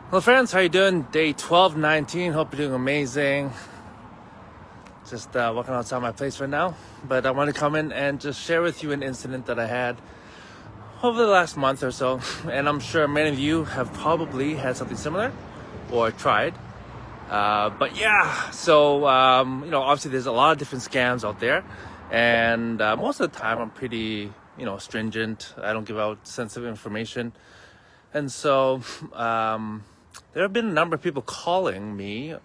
Hello friends, how you doing? Day 1219. Hope you're doing amazing. Just walking outside my place right now. But I want to come in and just share with you an incident that I had over the last month or so. And I'm sure many of you have probably had something similar or tried. But yeah, so, obviously there's a lot of different scams out there. And most of the time I'm pretty, stringent. I don't give out sensitive information. And so, there have been a number of people calling me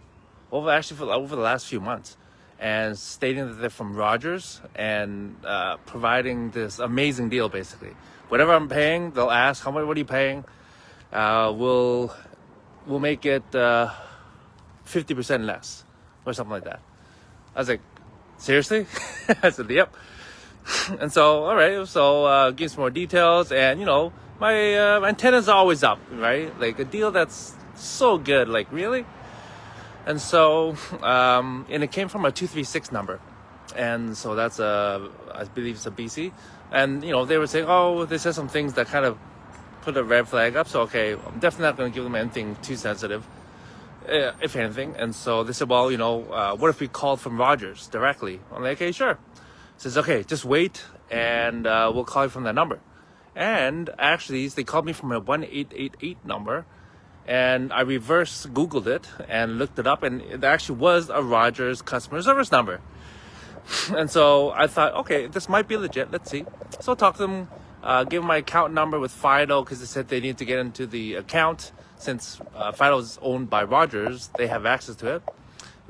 over the last few months and stating that they're from Rogers and providing this amazing deal. Basically, whatever I'm paying, they'll ask, what are you paying? We'll make it 50% less or something like that. I was like, seriously? I said, yep. And so, all right, so give some more details, and my antenna's always up, right? Like a deal that's so good, like really. And so, and it came from a 236 number, and so that's I believe it's a BC, and they were saying, oh, they said some things that kind of put a red flag up. So okay, I'm definitely not going to give them anything too sensitive, if anything. And so they said, well, what if we called from Rogers directly? I'm like, okay, sure. Says, okay, just wait, and we'll call you from that number. And actually, they called me from a 1888 number, and I reverse Googled it and looked it up, and it actually was a Rogers customer service number. And so I thought, okay, this might be legit. Let's see. So I talked to them, gave them my account number with Fido, because they said they need to get into the account. Since Fido is owned by Rogers, they have access to it,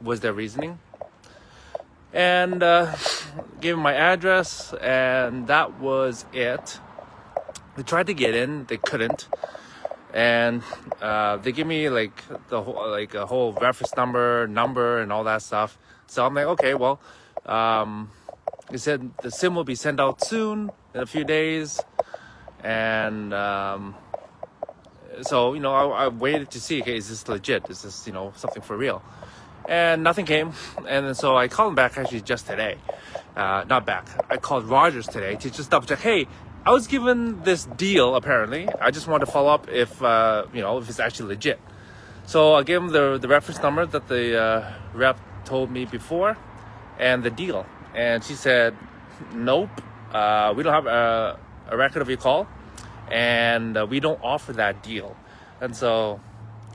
was their reasoning. And gave them my address, and that was it. They tried to get in, they couldn't, and they give me a whole reference number, and all that stuff. So I'm like, okay, well, they said the SIM will be sent out soon, in a few days, and so I waited to see, okay, is this legit? Is this something for real? And nothing came, and then so I called them back actually just today. Not back. I called Rogers today to just double check. Hey, I was given this deal apparently. I just wanted to follow up if if it's actually legit. So I gave them the reference number that the rep told me before, and the deal. And she said, nope, we don't have a record of your call, and we don't offer that deal. And so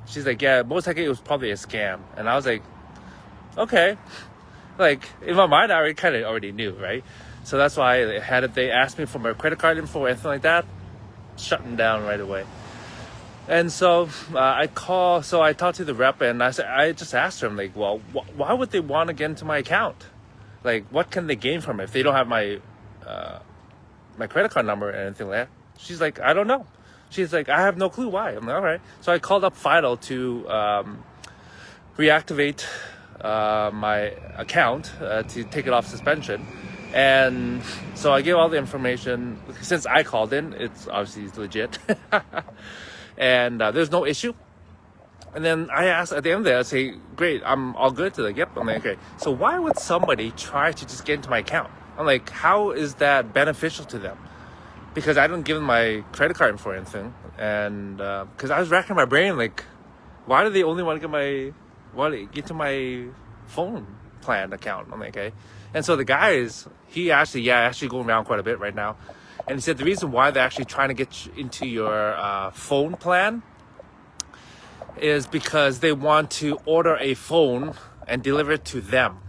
she's like, yeah, most likely it was probably a scam. And I was like, okay. Like, in my mind, I already knew, right? So that's why they asked me for my credit card info or anything like that, shutting down right away. And so I talked to the rep, and I just asked her, I'm like, well, why would they want to get into my account? Like, what can they gain from it if they don't have my my credit card number or anything like that? She's like, I don't know. She's like, I have no clue why. I'm like, all right. So I called up Fido to reactivate my account to take it off suspension. And so I gave all the information. Since I called in, it's obviously legit. And there's no issue. And then I asked at the end of the day, I say, great, I'm all good. To like, yep. I'm like, okay. So why would somebody try to just get into my account? I'm like, how is that beneficial to them? Because I didn't give them my credit card info or anything. And because I was racking my brain, like, why do they only want to get to my phone plan account? I'm like, okay. And so the guys, he actually going around quite a bit right now. And he said the reason why they're actually trying to get into your phone plan is because they want to order a phone and deliver it to them.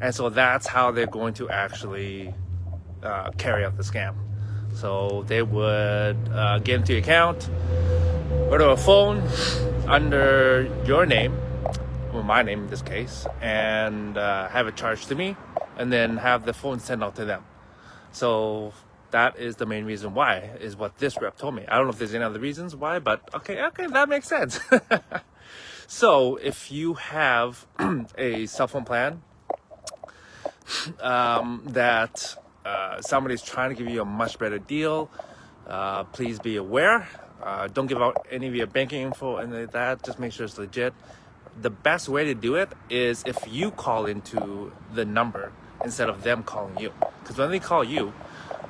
And so that's how they're going to actually carry out the scam. So they would get into your account, order a phone under your name, well, my name in this case, and have it charged to me, and then have the phone sent out to them. So that is the main reason why, is what this rep told me. I don't know if there's any other reasons why, but okay, that makes sense. So if you have a cell phone plan that somebody's trying to give you a much better deal, please be aware. Don't give out any of your banking info and like that. Just make sure it's legit. The best way to do it is if you call into the number instead of them calling you. Because when they call you,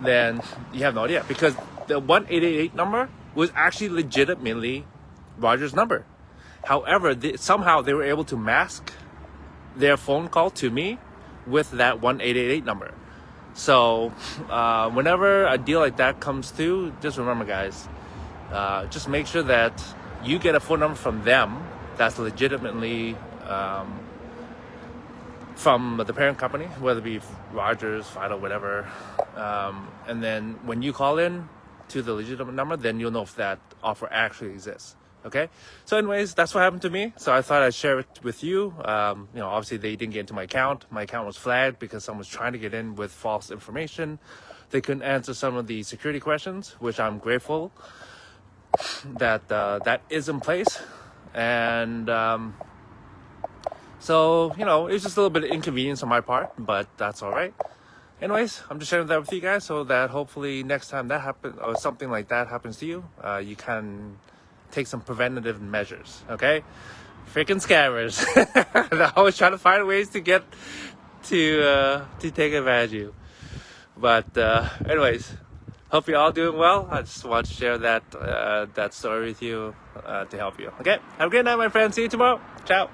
then you have no idea. Because the 1888 number was actually legitimately Roger's number. However, somehow they were able to mask their phone call to me with that 1888 number. So whenever a deal like that comes through, just remember, guys, just make sure that you get a phone number from them that's legitimately from the parent company, whether it be Rogers, Fido, whatever. And then when you call in to the legitimate number, then you'll know if that offer actually exists. Okay, so anyways, that's what happened to me. So I thought I'd share it with you. Obviously they didn't get into my account. My account was flagged because someone was trying to get in with false information. They couldn't answer some of the security questions, which I'm grateful that that is in place. And so, it was just a little bit of inconvenience on my part, but that's all right. Anyways, I'm just sharing that with you guys so that hopefully next time that happens or something like that happens to you, you can take some preventative measures. Okay, freaking scammers! They're always trying to find ways to get to take advantage of you. But anyways, hope you're all doing well. I just want to share that that story with you to help you. Okay, have a great night, my friends. See you tomorrow. Ciao.